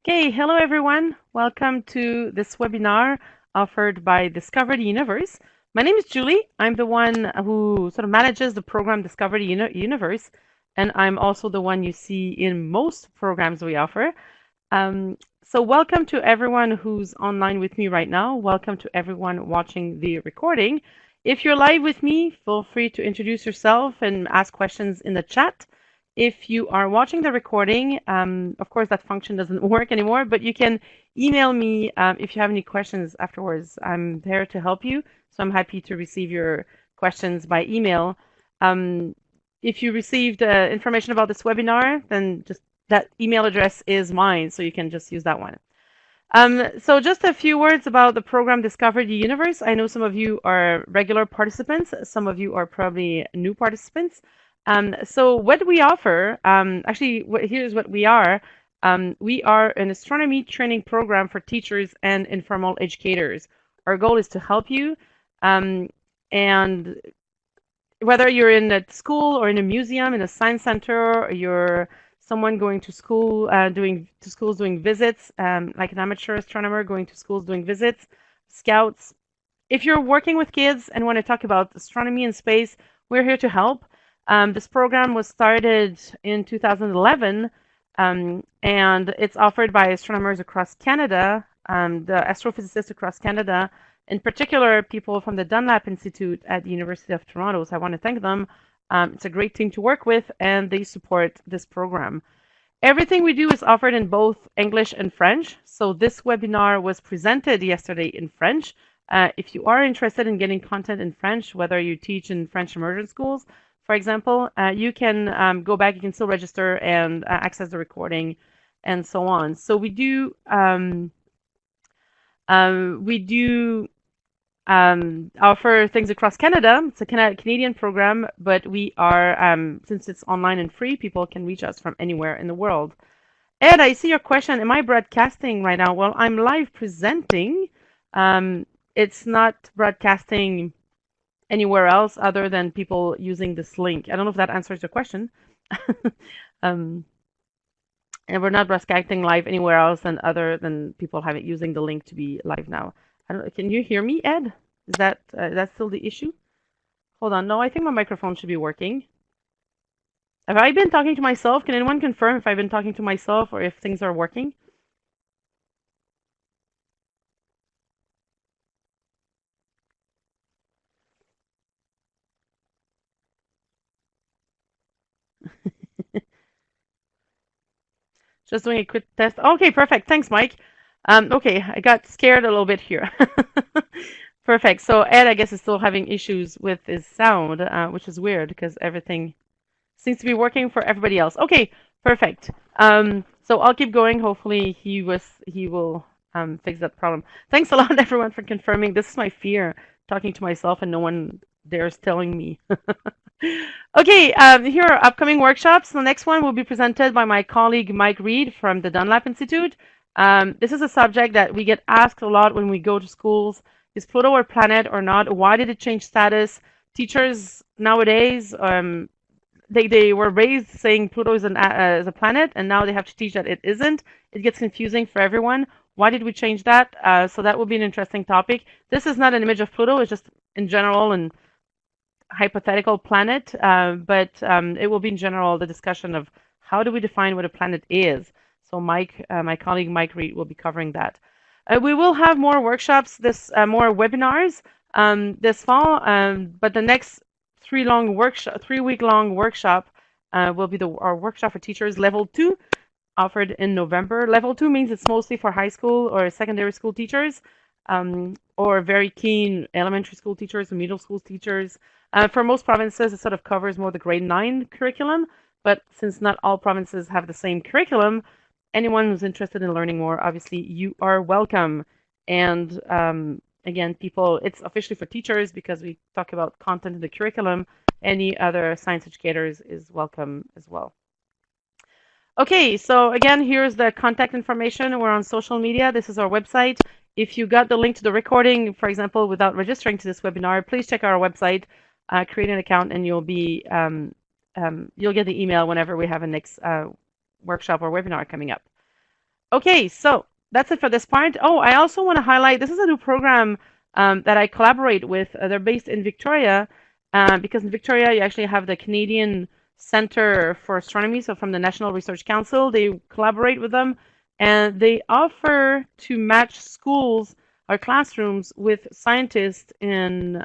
Okay, hello everyone. Welcome to this webinar offered by Discover the Universe. My name is Julie. I'm the one who sort of manages the program Discover the Universe, and I'm also the one you see in most programs we offer. So welcome to everyone who's online with me right now. Welcome to everyone watching the recording. If you're live with me, feel free to introduce yourself and ask questions in the chat. If you are watching the recording, of course that function doesn't work anymore, but you can email me if you have any questions afterwards. I'm there to help you, so I'm happy to receive your questions by email. Um, if you received information about this webinar, then just that email address is mine, so you can just use that one. So just a few words about the program Discover the Universe. I know some of you are regular participants, some of you are probably new participants. So what we offer, here's what we are. We are an astronomy training program for teachers and informal educators. Our goal is to help you, and whether you're in a school or in a museum, in a science center, or you're someone going to school, doing visits, like an amateur astronomer going to schools doing visits, scouts. If you're working with kids and want to talk about astronomy and space, we're here to help. This program was started in 2011, and it's offered by astronomers across Canada, the astrophysicists across Canada, in particular, people from the Dunlap Institute at the University of Toronto. So I want to thank them. It's a great team to work with, and they support this program. Everything we do is offered in both English and French. So this webinar was presented yesterday in French. If you are interested in getting content in French, whether you teach in French immersion schools, for example, you can go back, you can still register and access the recording and so on. So we do offer things across Canada. It's a Canadian program, but we are, since it's online and free, people can reach us from anywhere in the world. Ed, I see your question. Am I broadcasting right now? Well, I'm live presenting. It's not broadcasting anywhere else other than people using this link. I don't know if that answers your question. um, and we're not broadcasting live anywhere else than other than people have it using the link to be live now. I don't, can you hear me, Ed? Is that still the issue? Hold on. No, I think my microphone should be working. Have I been talking to myself? Can anyone confirm if I've been talking to myself or if things are working? Just doing a quick test. Okay, perfect. Thanks, Mike. Okay, I got scared a little bit here. Perfect. So Ed, I guess, is still having issues with his sound, which is weird because everything seems to be working for everybody else. Okay, perfect. So I'll keep going. Hopefully he will fix that problem. Thanks a lot, everyone, for confirming. This is my fear, talking to myself and no one dares telling me. Okay, here are upcoming workshops. The next one will be presented by my colleague Mike Reed from the Dunlap Institute. This is a subject that we get asked a lot when we go to schools. Is Pluto a planet or not? Why did it change status? Teachers nowadays, they were raised saying Pluto is is a planet, and now they have to teach that it isn't. It gets confusing for everyone. Why did we change that? So that will be an interesting topic. This is not an image of Pluto. It's just in general and hypothetical planet, but it will be in general the discussion of how do we define what a planet is. So Mike, my colleague Mike Reed, will be covering that. We will have more workshops, more webinars this fall, but the next 3-week long workshop will be our workshop for teachers level 2, offered in November. Level 2 means it's mostly for high school or secondary school teachers, or very keen elementary school teachers or middle school teachers. For most provinces, it sort of covers more the grade 9 curriculum, but since not all provinces have the same curriculum, anyone who's interested in learning more, obviously, you are welcome. And again, it's officially for teachers because we talk about content in the curriculum. Any other science educators is welcome as well. Okay, so again, here's the contact information. We're on social media. This is our website. If you got the link to the recording, for example, without registering to this webinar, please check our website, create an account, and you'll get the email whenever we have a next workshop or webinar coming up. Okay, so that's it for this part. Oh, I also want to highlight this is a new program that I collaborate with. They're based in Victoria because in Victoria you actually have the Canadian Center for Astronomy, so from the National Research Council. They collaborate with them and they offer to match schools or classrooms with scientists in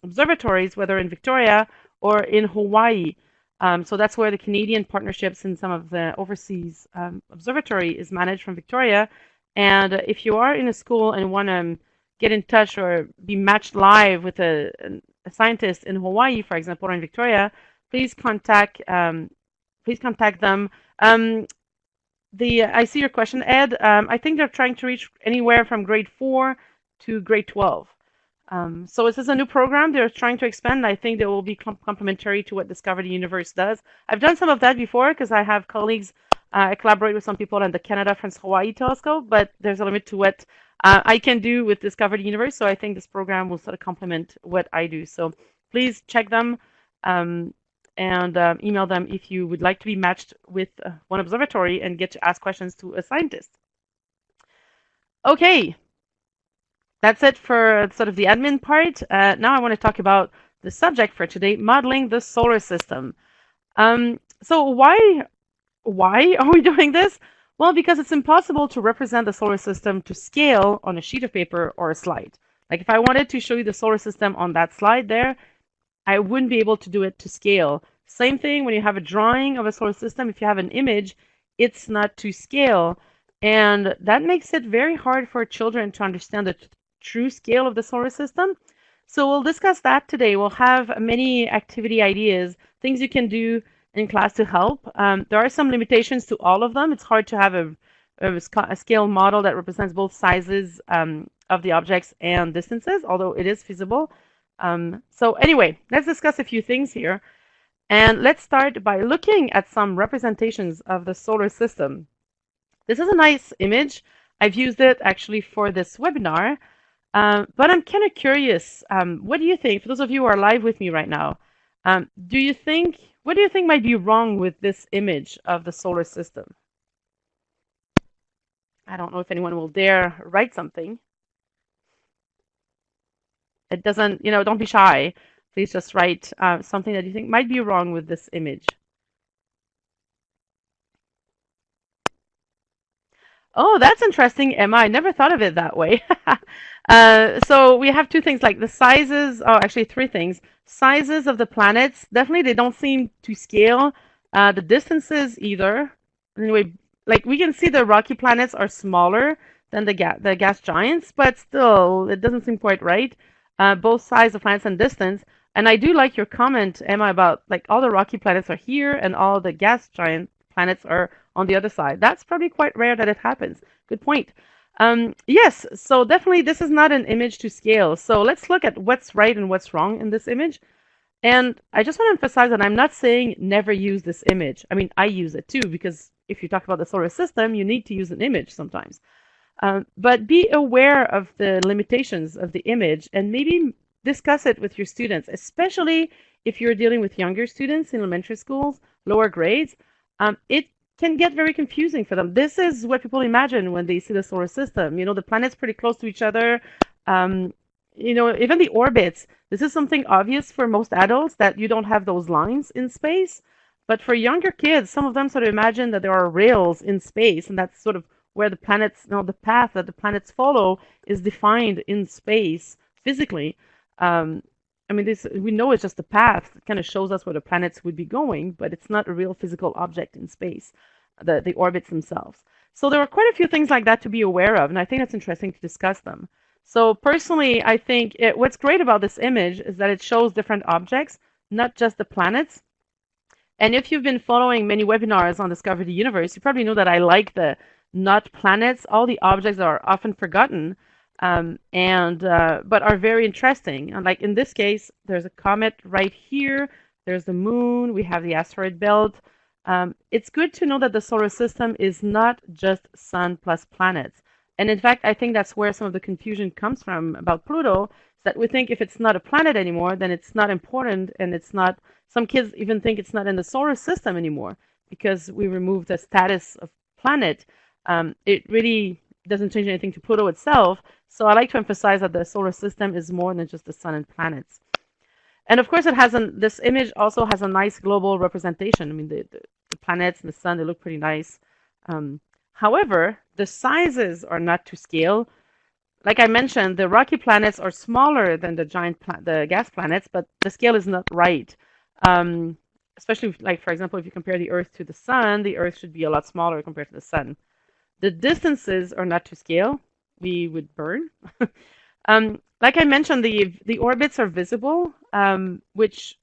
observatories, whether in Victoria or in Hawaii. So that's where the Canadian partnerships and some of the overseas observatory is managed from Victoria. And if you are in a school and want to get in touch or be matched live with a scientist in Hawaii, for example, or in Victoria, please contact them. I see your question, Ed. I think they're trying to reach anywhere from grade 4 to grade 12. So this is a new program they're trying to expand. I think they will be complementary to what Discover the Universe does. I've done some of that before because I have colleagues. I collaborate with some people on the Canada France Hawaii telescope, but there's a limit to what I can do with Discover the Universe. So I think this program will sort of complement what I do. So please check them and email them if you would like to be matched with one observatory and get to ask questions to a scientist. Okay. That's it for sort of the admin part. Now I want to talk about the subject for today, modeling the solar system. So why are we doing this? Well, because it's impossible to represent the solar system to scale on a sheet of paper or a slide. Like if I wanted to show you the solar system on that slide there, I wouldn't be able to do it to scale. Same thing when you have a drawing of a solar system, if you have an image, it's not to scale. And that makes it very hard for children to understand the true scale of the solar system. So we'll discuss that today. We'll have many activity ideas, things you can do in class to help. There are some limitations to all of them. It's hard to have a scale model that represents both sizes of the objects and distances, although it is feasible. So anyway, let's discuss a few things here. And let's start by looking at some representations of the solar system. This is a nice image. I've used it actually for this webinar. But I'm kind of curious, what do you think, for those of you who are live with me right now, what do you think might be wrong with this image of the solar system? I don't know if anyone will dare write something. It doesn't, don't be shy. Please just write something that you think might be wrong with this image. Oh, that's interesting, Emma. I never thought of it that way. So we have two things like the sizes, oh, actually three things. Sizes of the planets, definitely they don't seem to scale. The distances either. Anyway, like we can see the rocky planets are smaller than the gas giants, but still, it doesn't seem quite right. Both size of planets and distance. And I do like your comment, Emma, about like all the rocky planets are here and all the gas giant planets are on the other side. That's probably quite rare that it happens. Good point. Yes, so definitely this is not an image to scale. So let's look at what's right and what's wrong in this image. And I just want to emphasize that I'm not saying never use this image. I mean, I use it too, because if you talk about the solar system, you need to use an image sometimes. But be aware of the limitations of the image and maybe discuss it with your students, especially if you're dealing with younger students in elementary schools, lower grades. It can get very confusing for them. This is what people imagine when they see the solar system. The planets pretty close to each other. Even the orbits. This is something obvious for most adults that you don't have those lines in space. But for younger kids, some of them sort of imagine that there are rails in space, and that's sort of where the planets, the path that the planets follow is defined in space physically. We know it's just a path that kind of shows us where the planets would be going, but it's not a real physical object in space, the orbits themselves. So there are quite a few things like that to be aware of, and I think it's interesting to discuss them. So personally, I think what's great about this image is that it shows different objects, not just the planets. And if you've been following many webinars on Discover the Universe, you probably know that I like the not planets. All the objects are often forgotten, but are very interesting. And like in this case, there's a comet right here. There's the moon. We have the asteroid belt. It's good to know that the solar system is not just sun plus planets. And in fact, I think that's where some of the confusion comes from about Pluto, is that we think if it's not a planet anymore, then it's not important, and it's not. Some kids even think it's not in the solar system anymore because we removed the status of planet. It really doesn't change anything to Pluto itself. So I like to emphasize that the solar system is more than just the sun and planets. And of course, this image also has a nice global representation. I mean, the planets and the sun, they look pretty nice. Um, However, the sizes are not to scale. Like I mentioned, the rocky planets are smaller than the gas planets, but the scale is not right. Um, Especially, like, for example, if you compare the Earth to the sun, the Earth should be a lot smaller compared to the sun. The distances are not to scale. We would burn. Like I mentioned, the orbits are visible, which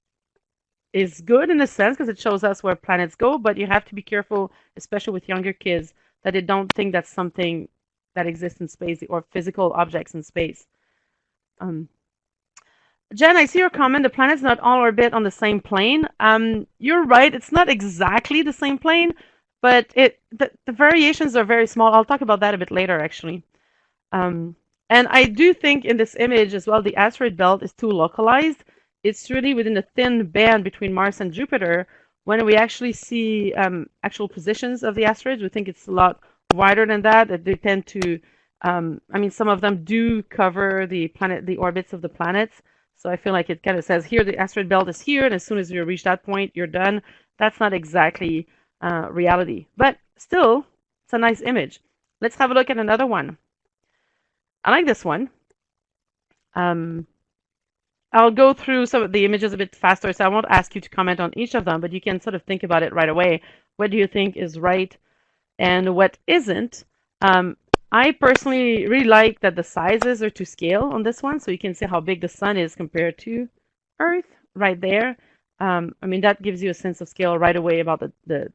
is good in a sense because it shows us where planets go, but you have to be careful, especially with younger kids, that they don't think that's something that exists in space or physical objects in space. Um, Jen, I see your comment. The planets not all orbit on the same plane. You're right. It's not exactly the same plane, but the variations are very small. I'll talk about that a bit later, actually. Um, and I do think in this image as well, the asteroid belt is too localized. It's really within a thin band between Mars and Jupiter. When we actually see actual positions of the asteroids, we think it's a lot wider than that. That they tend to, I mean, some of them do cover the orbits of the planets. So I feel like it kind of says here the asteroid belt is here, and as soon as you reach that point, you're done. That's not exactly reality, but still, it's a nice image. Let's have a look at another one. I like this one. Um, I'll go through some of the images a bit faster, so I won't ask you to comment on each of them, but you can sort of think about it right away. What do you think is right and what isn't? I personally really like that the sizes are to scale on this one, so you can see how big the sun is compared to Earth right there. I mean, that gives you a sense of scale right away about the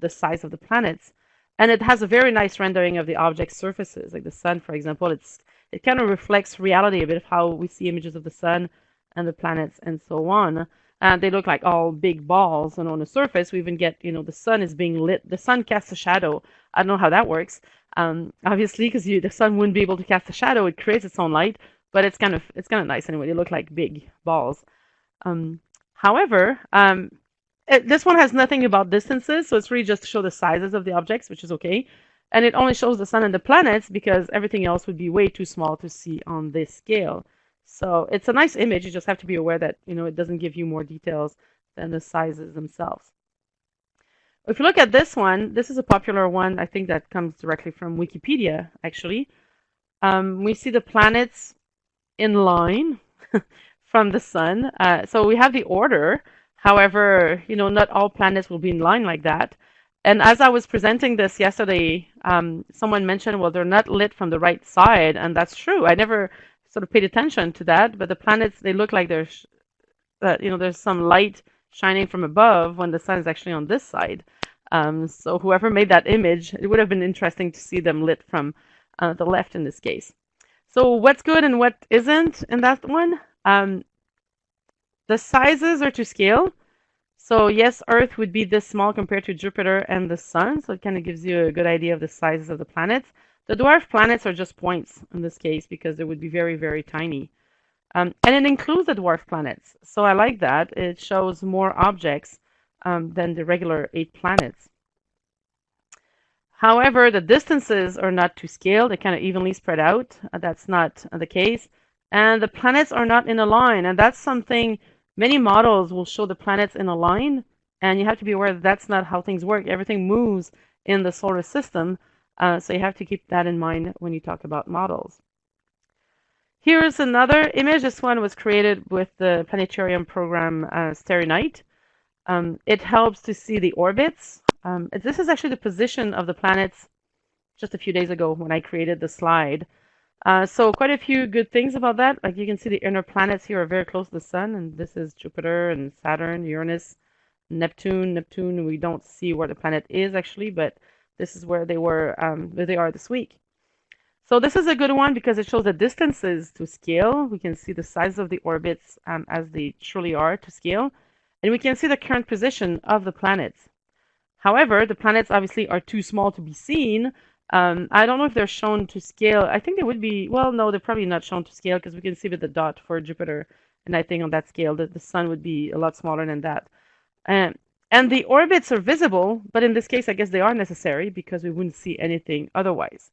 size of the planets. And it has a very nice rendering of the object surfaces, like the sun, for example. It kind of reflects reality a bit of how we see images of the sun and the planets and so on. And they look like all big balls, and on the surface we even get, the sun is being lit. The sun casts a shadow. I don't know how that works. Obviously, because the sun wouldn't be able to cast a shadow, it creates its own light. But it's kind of nice anyway. They look like big balls. However, this one has nothing about distances, so it's really just to show the sizes of the objects, which is okay. And it only shows the sun and the planets because everything else would be way too small to see on this scale. So it's a nice image. You just have to be aware that it doesn't give you more details than the sizes themselves. If you look at this one, this is a popular one. I think that comes directly from Wikipedia, actually. We see the planets in line from the sun. So we have the order. However, not all planets will be in line like that. And as I was presenting this yesterday, someone mentioned, well, they're not lit from the right side, and that's true. I never sort of paid attention to that, but the planets, they look like there's some light shining from above when the sun is actually on this side. So whoever made that image, it would have been interesting to see them lit from the left in this case. So what's good and what isn't in that one? The sizes are to scale. So yes, Earth would be this small compared to Jupiter and the Sun, so it kind of gives you a good idea of the sizes of the planets. The dwarf planets are just points in this case because they would be very, very tiny. And it includes the dwarf planets, so I like that. It shows more objects than the regular 8 planets. However, the distances are not to scale. They kind of evenly spread out. That's not the case. And the planets are not in a line, and that's something many models will show the planets in a line, and you have to be aware that that's not how things work. Everything moves in the solar system, so you have to keep that in mind when you talk about models. Here's another image. This one was created with the Planetarium program Starry Night. It helps to see the orbits. This is actually the position of the planets just a few days ago when I created the slide. So quite a few good things about that. Like you can see the inner planets here are very close to the sun, and this is Jupiter and Saturn, Uranus, Neptune. Neptune, we don't see where the planet is actually, but this is where they are this week. So this is a good one because it shows the distances to scale. We can see the size of the orbits as they truly are to scale, and we can see the current position of the planets. However, the planets obviously are too small to be seen. I don't know if they're shown to scale. I think they would be, well, no, they're probably not shown to scale because we can see with the dot for Jupiter, and I think on that scale that the sun would be a lot smaller than that. And the orbits are visible, but in this case, I guess they are necessary because we wouldn't see anything otherwise.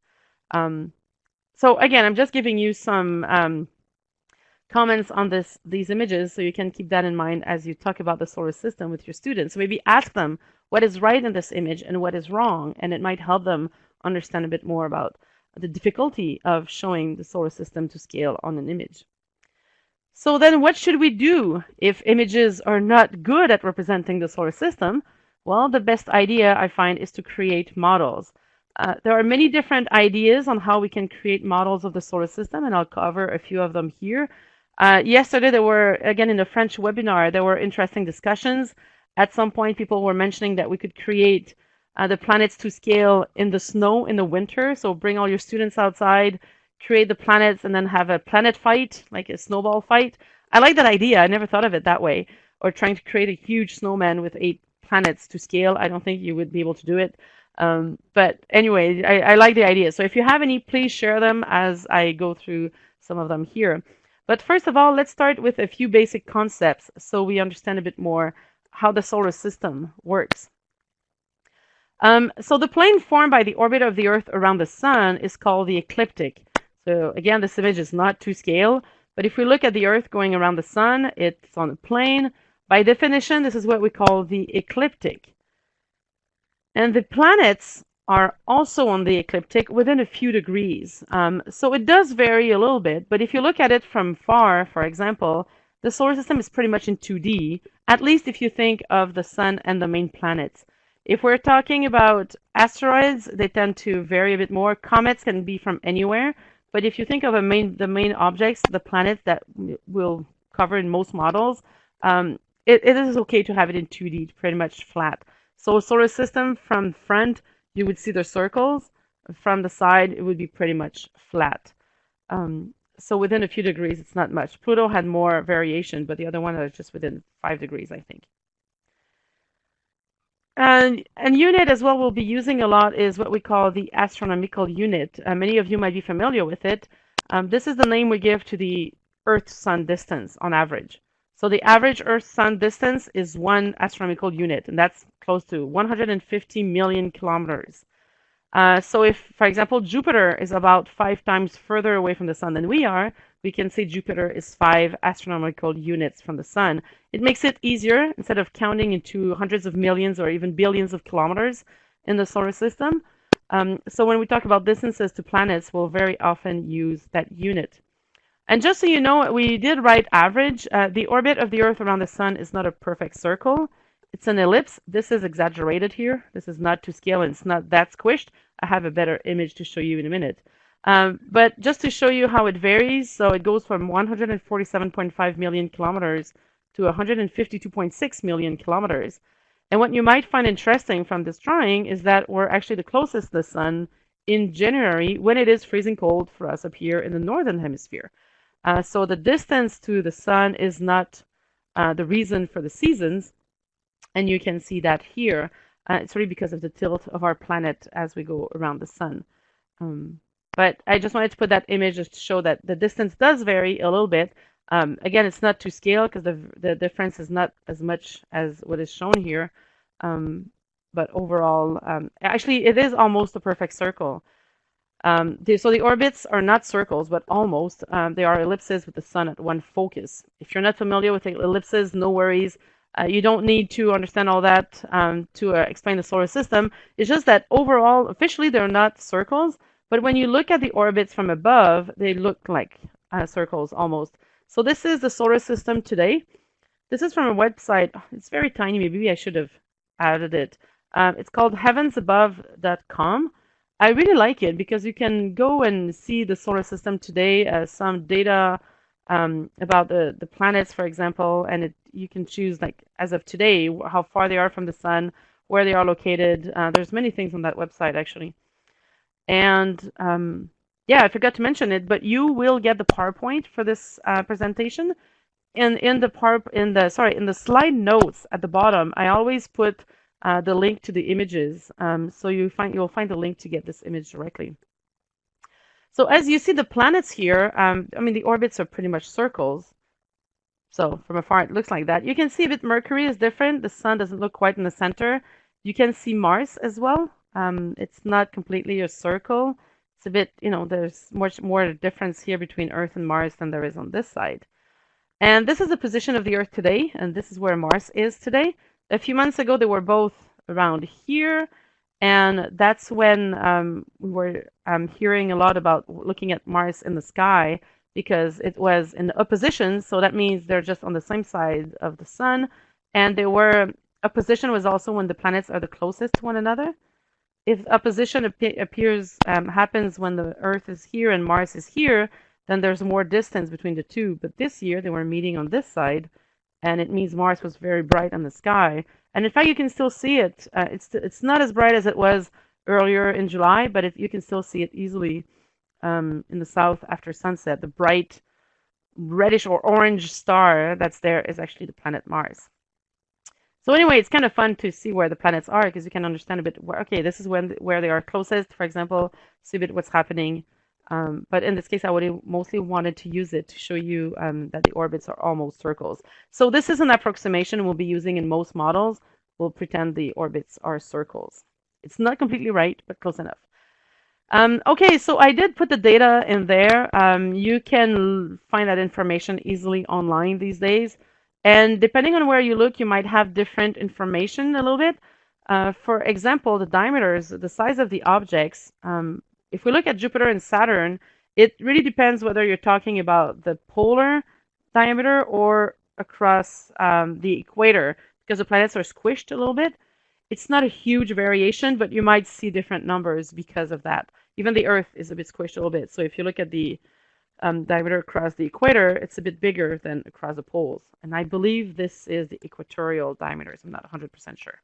Um, so again, I'm just giving you some comments on these images so you can keep that in mind as you talk about the solar system with your students. So maybe ask them what is right in this image and what is wrong, and it might help them understand a bit more about the difficulty of showing the solar system to scale on an image. So then what should we do if images are not good at representing the solar system? Well, the best idea I find is to create models. There are many different ideas on how we can create models of the solar system, and I'll cover a few of them here. Yesterday, there were, again, in the French webinar, there were interesting discussions. At some point, people were mentioning that we could create the planets to scale in the snow in the winter. So bring all your students outside, create the planets, and then have a planet fight, like a snowball fight. I like that idea. I never thought of it that way. Or trying to create a huge snowman with 8 planets to scale. I don't think you would be able to do it. But anyway, I like the idea. So if you have any, please share them as I go through some of them here. But first of all, let's start with a few basic concepts so we understand a bit more how the solar system works. So the plane formed by the orbit of the Earth around the Sun is called the ecliptic. So again, this image is not to scale, but if we look at the Earth going around the Sun, it's on a plane. By definition, this is what we call the ecliptic. And the planets are also on the ecliptic within a few degrees. So it does vary a little bit, but if you look at it from far, for example, the solar system is pretty much in 2D, at least if you think of the Sun and the main planets. If we're talking about asteroids, they tend to vary a bit more. Comets can be from anywhere, but if you think of the main objects, the planets that we'll cover in most models, it is okay to have it in 2D, pretty much flat. So solar system from front, you would see the circles. From the side, it would be pretty much flat. So within a few degrees, it's not much. Pluto had more variation, but the other one is just within 5 degrees, I think. And unit as well we'll be using a lot is what we call the astronomical unit. Many of you might be familiar with it. This is the name we give to the Earth-Sun distance on average. So the average Earth-Sun distance is 1 astronomical unit, and that's close to 150 million kilometers. So if, for example, Jupiter is about 5 times further away from the Sun than we are, we can say Jupiter is 5 astronomical units from the Sun. It makes it easier, instead of counting into hundreds of millions or even billions of kilometers in the solar system. So when we talk about distances to planets, we'll very often use that unit. And just so you know, we did write average. The orbit of the Earth around the Sun is not a perfect circle. It's an ellipse. This is exaggerated here. This is not to scale, and it's not that squished. I have a better image to show you in a minute. But just to show you how it varies, so it goes from 147.5 million kilometers to 152.6 million kilometers. And what you might find interesting from this drawing is that we're actually the closest to the Sun in January when it is freezing cold for us up here in the northern hemisphere. So the distance to the Sun is not the reason for the seasons, and you can see that here. It's really because of the tilt of our planet as we go around the Sun. But I just wanted to put that image just to show that the distance does vary a little bit. Again, it's not to scale because the difference is not as much as what is shown here. But overall, actually, it is almost a perfect circle. So the orbits are not circles, but almost. They are ellipses with the Sun at one focus. If you're not familiar with ellipses, no worries. You don't need to understand all that to explain the solar system. It's just that overall, officially, they're not circles. But when you look at the orbits from above, they look like circles almost. So this is the solar system today. This is from a website. It's very tiny. Maybe I should have added it. It's called heavensabove.com. I really like it because you can go and see the solar system today, some data about the planets, for example, and you can choose, like, as of today, how far they are from the Sun, where they are located. There's many things on that website, actually. And yeah, I forgot to mention it, but you will get the PowerPoint for this presentation. In the slide notes at the bottom, I always put the link to the images, so you'll find the link to get this image directly. So as you see the planets here, I mean the orbits are pretty much circles. So from afar, it looks like that. You can see a bit Mercury is different. The sun doesn't look quite in the center. You can see Mars as well. It's not completely a circle. It's a bit, there's much more difference here between Earth and Mars than there is on this side. And this is the position of the Earth today, and this is where Mars is today. A few months ago, they were both around here, and that's when we were hearing a lot about looking at Mars in the sky because it was in opposition, so that means they're just on the same side of the sun, and they were opposition was also when the planets are the closest to one another. If opposition happens when the Earth is here and Mars is here, then there's more distance between the two. But this year they were meeting on this side, and it means Mars was very bright in the sky. And in fact, you can still see it. It's not as bright as it was earlier in July, but you can still see it easily in the south after sunset. The bright reddish or orange star that's there is actually the planet Mars. So anyway, it's kind of fun to see where the planets are because you can understand a bit where, okay, this is where they are closest, for example, see a bit what's happening. But in this case, I would mostly wanted to use it to show you that the orbits are almost circles. So this is an approximation we'll be using in most models. We'll pretend the orbits are circles. It's not completely right, but close enough. Okay, so I did put the data in there. You can find that information easily online these days. And depending on where you look, you might have different information a little bit. For example, the diameters, the size of the objects. If we look at Jupiter and Saturn, it really depends whether you're talking about the polar diameter or across the equator, because the planets are squished a little bit. It's not a huge variation, but you might see different numbers because of that. Even the Earth is a bit squished a little bit. So if you look at the diameter across the equator, it's a bit bigger than across the poles. And I believe this is the equatorial diameters. I'm not 100% sure.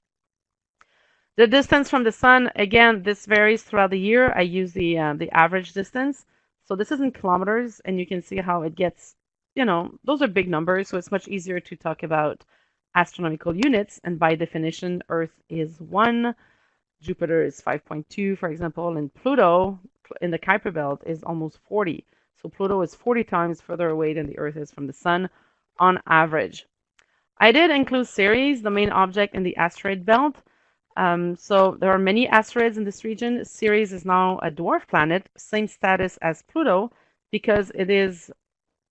The distance from the sun, again, this varies throughout the year. I use the average distance. So this is in kilometers, and you can see how it gets, those are big numbers, so it's much easier to talk about astronomical units. And by definition, Earth is 1, Jupiter is 5.2, for example, and Pluto in the Kuiper belt is almost 40. So Pluto is 40 times further away than the Earth is from the sun on average. I did include Ceres, the main object in the asteroid belt. So there are many asteroids in this region. Ceres is now a dwarf planet, same status as Pluto, because it is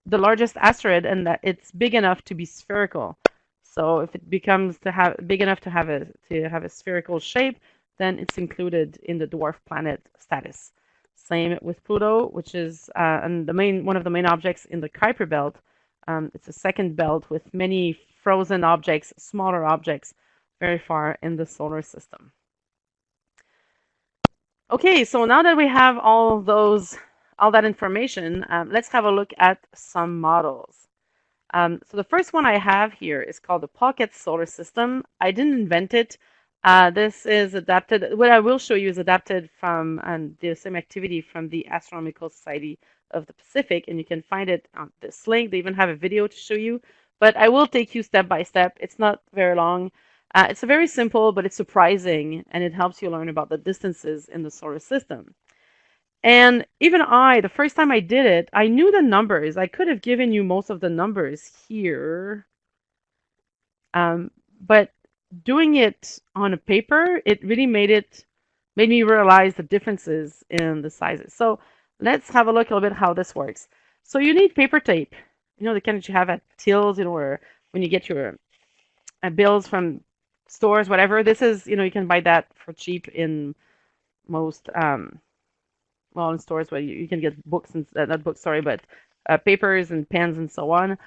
the largest asteroid and that it's big enough to be spherical. So if it becomes big enough to have a spherical shape, then it's included in the dwarf planet status. Same with Pluto, which is and one of the main objects in the Kuiper belt. It's a second belt with many frozen objects, smaller objects, very far in the solar system. Okay, so now that we have all that information, let's have a look at some models. So the first one I have here is called the Pocket Solar System. I didn't invent it. This is adapted. What I will show you is adapted from the same activity from the Astronomical Society of the Pacific, and you can find it on this link. They even have a video to show you, but I will take you step by step. It's not very long. It's very simple, but it's surprising, and it helps you learn about the distances in the solar system. And even the first time I did it, I knew the numbers. I could have given you most of the numbers here, but doing it on a paper, it really made me realize the differences in the sizes. So let's have a look a little bit how this works. So you need paper tape, the kind that you have at tills, or when you get your bills from stores, whatever. This is, you can buy that for cheap in most, in stores where you can get books and not books, sorry, but papers and pens and so on.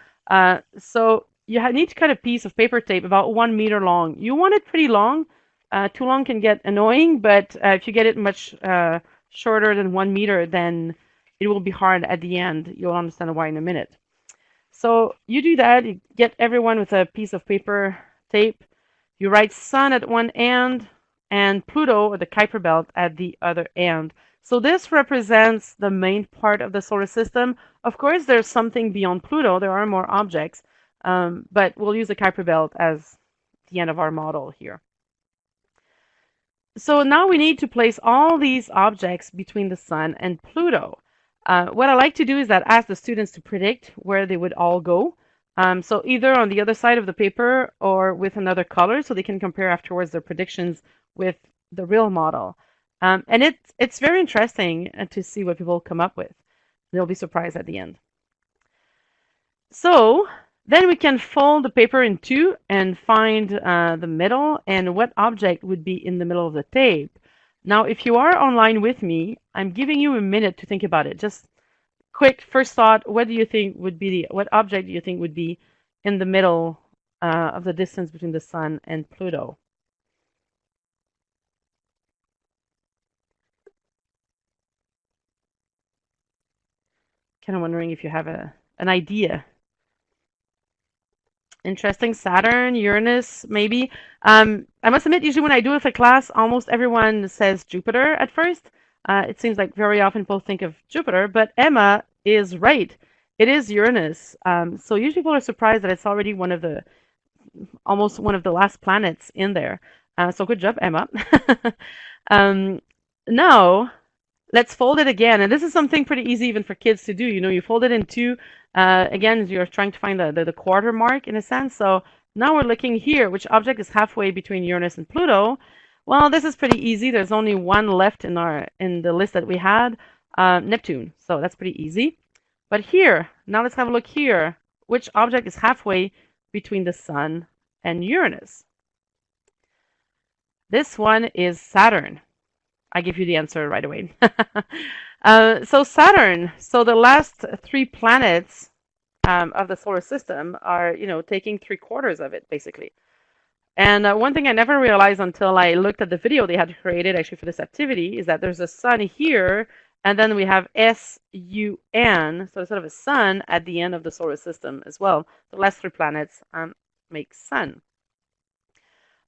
So you need to cut a piece of paper tape about 1 meter long. You want it pretty long. Too long can get annoying, but if you get it much shorter than 1 meter, then it will be hard at the end. You'll understand why in a minute. So you do that. You get everyone with a piece of paper tape. You write Sun at one end and Pluto, or the Kuiper belt, at the other end. So this represents the main part of the solar system. Of course, there's something beyond Pluto. There are more objects. But we'll use the Kuiper belt as the end of our model here. So now we need to place all these objects between the Sun and Pluto. What I like to do is ask the students to predict where they would all go. So either on the other side of the paper or with another color, so they can compare afterwards their predictions with the real model. And it's very interesting to see what people come up with. They'll be surprised at the end. So then we can fold the paper in two and find the middle and what object would be in the middle of the tape. Now, if you are online with me, I'm giving you a minute to think about it. Just quick first thought, what do you think would be what object do you think would be in the middle of the distance between the Sun and Pluto? Kind of wondering if you have an idea. Interesting. Saturn, Uranus, maybe. I must admit, usually when I do it for class, almost everyone says Jupiter at first. It seems like very often people think of Jupiter, but Emma is right. It is Uranus. So usually people are surprised that it's already almost one of the last planets in there. So good job, Emma. um, Now, let's fold it again. And this is something pretty easy even for kids to do. You know, you fold it in two. Again, you're trying to find the quarter mark in a sense. So now we're looking here, which object is halfway between Uranus and Pluto? Well, this is pretty easy. There's only one left in the list that we had, Neptune. So that's pretty easy. But here, now let's have a look here. Which object is halfway between the Sun and Uranus? This one is Saturn. I give you the answer right away. So Saturn, so the last three planets of the solar system are, taking 3/4 of it, basically. And one thing I never realized until I looked at the video they had created actually for this activity is that there's a sun here, and then we have SUN, so sort of a sun at the end of the solar system as well. The last three planets make sun.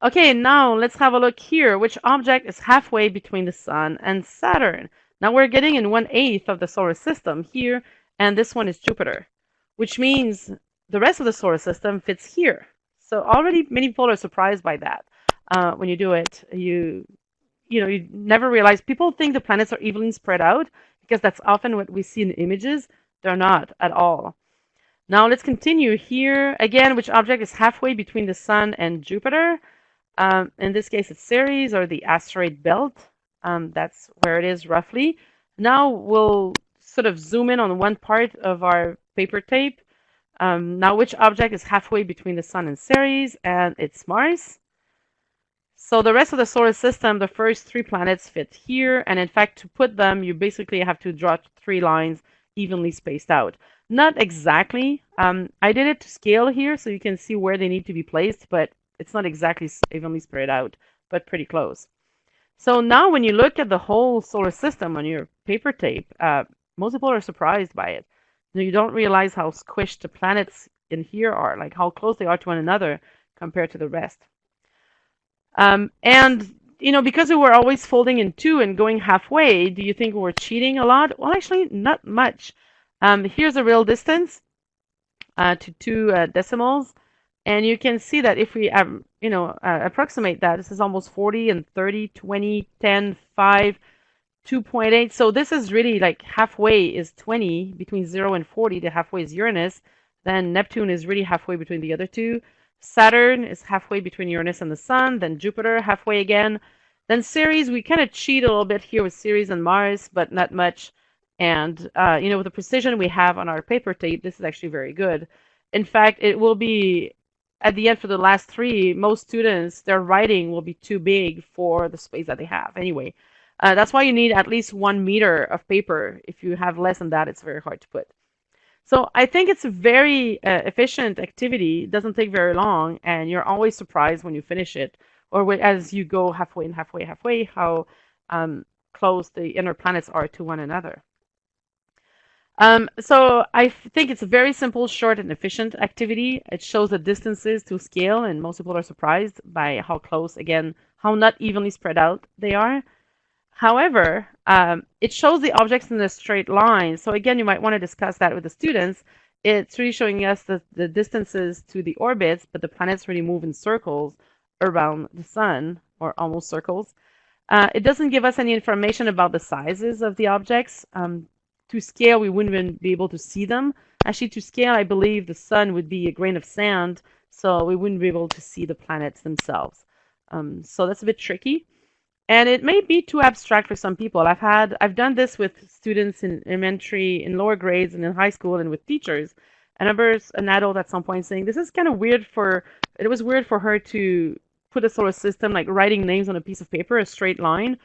Okay, now let's have a look here. Which object is halfway between the Sun and Saturn? Now we're getting in 1/8 of the solar system here, and this one is Jupiter, which means the rest of the solar system fits here. So already many people are surprised by that. When you do it, you never realize. People think the planets are evenly spread out because that's often what we see in the images. They're not at all. Now let's continue here. Again, which object is halfway between the Sun and Jupiter? In this case, it's Ceres or the asteroid belt. That's where it is roughly. Now we'll sort of zoom in on one part of our paper tape. Now, which object is halfway between the Sun and Ceres? And it's Mars. So the rest of the solar system, the first three planets fit here. And in fact, to put them, you basically have to draw three lines evenly spaced out. Not exactly. I did it to scale here so you can see where they need to be placed, but it's not exactly evenly spread out, but pretty close. So now when you look at the whole solar system on your paper tape, most people are surprised by it. You don't realize how squished the planets in here are, like how close they are to one another compared to the rest. And, because we were always folding in two and going halfway, do you think we were cheating a lot? Well, actually, not much. Here's a real distance to two decimals. And you can see that if we, approximate that, this is almost 40 and 30, 20, 10, 5, 2.8. So this is really like halfway is 20, between 0 and 40, the halfway is Uranus. Then Neptune is really halfway between the other two. Saturn is halfway between Uranus and the Sun. Then Jupiter, halfway again. Then Ceres, we kind of cheat a little bit here with Ceres and Mars, but not much. And, with the precision we have on our paper tape, this is actually very good. In fact, it will be at the end for the last three, most students, their writing will be too big for the space that they have anyway. That's why you need at least 1 meter of paper. If you have less than that, it's very hard to put. So I think it's a very efficient activity. It doesn't take very long, and you're always surprised when you finish it, or as you go halfway and halfway, how close the inner planets are to one another. So I think it's a very simple, short, and efficient activity. It shows the distances to scale, and most people are surprised by how close, again, how not evenly spread out they are. However, it shows the objects in a straight line. So again, you might want to discuss that with the students. It's really showing us the distances to the orbits, but the planets really move in circles around the sun, or almost circles. It doesn't give us any information about the sizes of the objects. To scale, we wouldn't even be able to see them. Actually, to scale, I believe the sun would be a grain of sand, so we wouldn't be able to see the planets themselves. So that's a bit tricky. And it may be too abstract for some people. I've done this with students in elementary, in lower grades, and in high school, and with teachers. I remember an adult at some point saying, "This is kind of weird for." It was weird for her to put a solar system like writing names on a piece of paper, a straight line.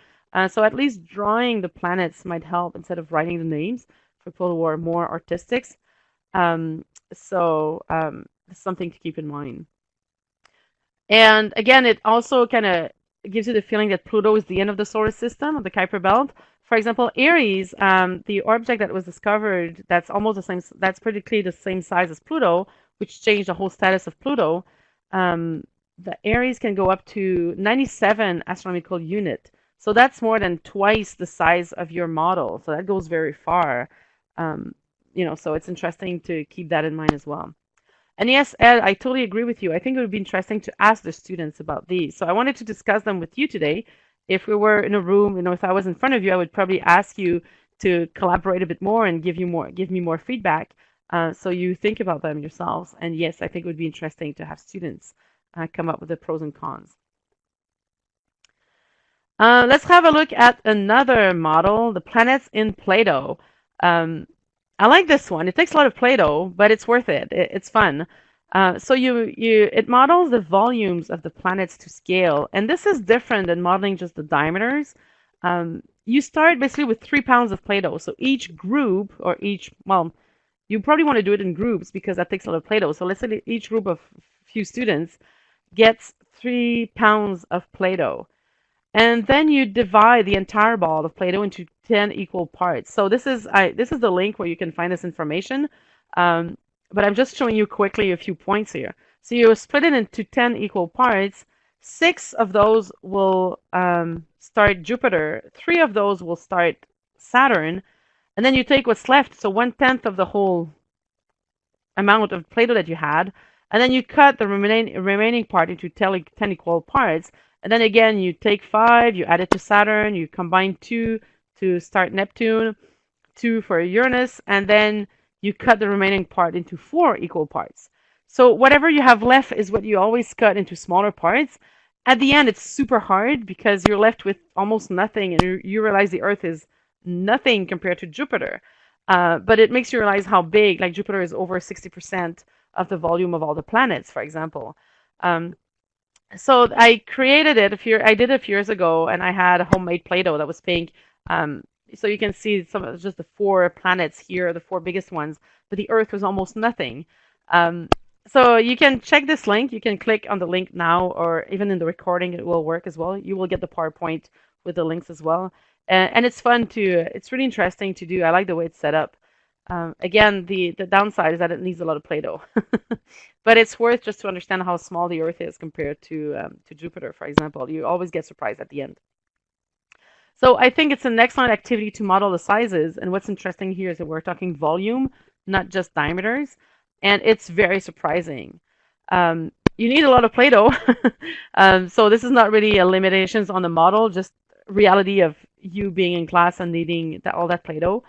So at least drawing the planets might help instead of writing the names for people who are more artistic. Um, it's something to keep in mind. And again, it also kind of gives you the feeling that Pluto is the end of the solar system, of the Kuiper Belt. For example, Aries, the object that was discovered, that's almost the same, that's practically the same size as Pluto, which changed the whole status of Pluto. The Aries can go up to 97 astronomical unit. So that's more than twice the size of your model. So that goes very far. So it's interesting to keep that in mind as well. And yes, Ed, I totally agree with you. I think it would be interesting to ask the students about these. So I wanted to discuss them with you today. If we were in a room, if I was in front of you, I would probably ask you to collaborate a bit more and give me more feedback, so you think about them yourselves. And yes, I think it would be interesting to have students come up with the pros and cons. Let's have a look at another model, the planets in Plato. Um, I like this one. It takes a lot of Play-Doh, but it's worth it. It's fun. So it models the volumes of the planets to scale, and this is different than modeling just the diameters. You start basically with 3 pounds of Play-Doh. So each group or you probably want to do it in groups because that takes a lot of Play-Doh. So let's say each group of few students gets 3 pounds of Play-Doh. And then you divide the entire ball of Play-Doh into 10 equal parts. So this is the link where you can find this information. But I'm just showing you quickly a few points here. So you split it into 10 equal parts. 6 of those will start Jupiter. 3 of those will start Saturn. And then you take what's left, so 1/10 of the whole amount of Play-Doh that you had, and then you cut the remaining part into 10 equal parts. And then again, you take 5, you add it to Saturn, you combine 2 to start Neptune, 2 for Uranus, and then you cut the remaining part into 4 equal parts. So whatever you have left is what you always cut into smaller parts. At the end, it's super hard because you're left with almost nothing, and you realize the Earth is nothing compared to Jupiter. But it makes you realize how big, like Jupiter is over 60% of the volume of all the planets, for example. So I created it I did it a few years ago, and I had a homemade Play-Doh that was pink. So you can see some of just the 4 planets here, the 4 biggest ones, but the Earth was almost nothing. So you can check this link. You can click on the link now, or even in the recording, it will work as well. You will get the PowerPoint with the links as well. And it's fun it's really interesting to do. I like the way it's set up. Again, the downside is that it needs a lot of Play-Doh. But it's worth just to understand how small the Earth is compared to Jupiter, for example. You always get surprised at the end. So I think it's an excellent activity to model the sizes. And what's interesting here is that we're talking volume, not just diameters. And it's very surprising. You need a lot of Play-Doh. So this is not really a limitations on the model, just reality of you being in class and needing all that Play-Doh.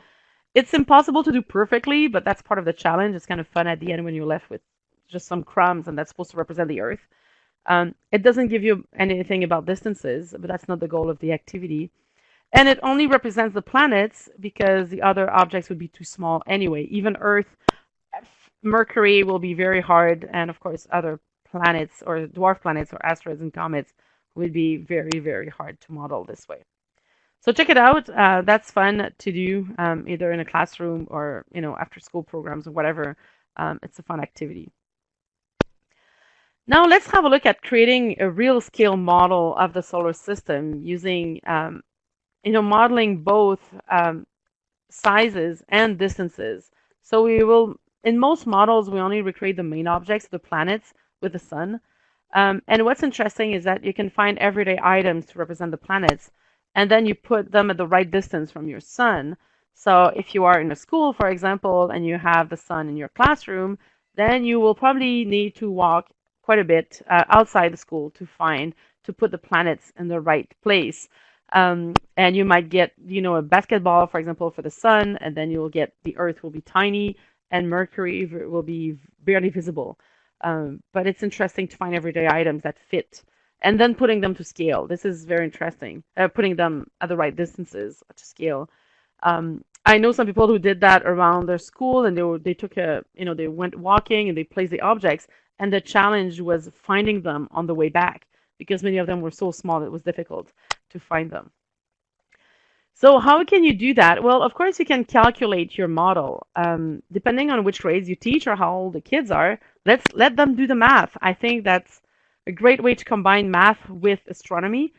It's impossible to do perfectly, but that's part of the challenge. It's kind of fun at the end when you're left with just some crumbs, and that's supposed to represent the Earth. It doesn't give you anything about distances, but that's not the goal of the activity. And it only represents the planets because the other objects would be too small anyway. Even Earth, Mercury will be very hard, and of course other planets or dwarf planets or asteroids and comets would be very, very hard to model this way. So check it out. That's fun to do either in a classroom or after school programs or whatever. It's a fun activity. Now let's have a look at creating a real scale model of the solar system using modeling both sizes and distances. So in most models, we only recreate the main objects, the planets with the sun. And what's interesting is that you can find everyday items to represent the planets, and then you put them at the right distance from your sun. So if you are in a school, for example, and you have the sun in your classroom, then you will probably need to walk quite a bit outside the school to put the planets in the right place. And you might get, a basketball, for example, for the sun, and then you'll get the Earth will be tiny, and Mercury will be barely visible. But it's interesting to find everyday items that fit and then putting them to scale. This is very interesting, putting them at the right distances to scale. I know some people who did that around their school, and they took they went walking and they placed the objects, and the challenge was finding them on the way back because many of them were so small it was difficult to find them. So how can you do that? Well, of course, you can calculate your model. Depending on which grades you teach or how old the kids are, let them do the math. I think that's a great way to combine math with astronomy.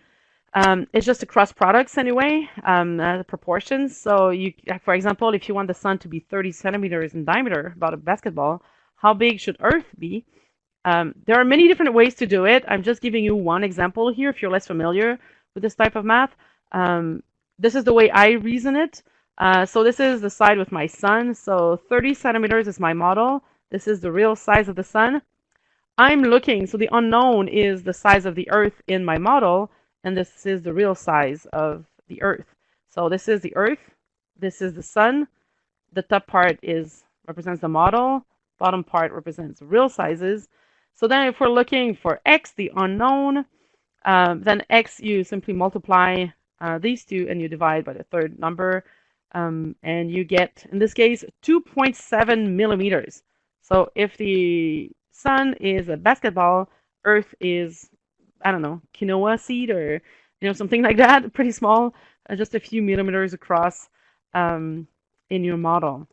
It's just a cross products anyway, proportions. So for example, if you want the sun to be 30 centimeters in diameter, about a basketball, how big should Earth be? There are many different ways to do it. I'm just giving you one example here if you're less familiar with this type of math. This is the way I reason it. So this is the side with my sun. So 30 centimeters is my model. This is the real size of the sun. I'm looking, so the unknown is the size of the Earth in my model, and this is the real size of the Earth. So this is the Earth, this is the sun. The top part represents the model, bottom part represents the real sizes. So then if we're looking for x, the unknown, then x, you simply multiply these two and you divide by the third number, and you get, in this case, 2.7 millimeters. So if the sun is a basketball, Earth is, I don't know, quinoa seed or something like that, pretty small, just a few millimeters across in your model.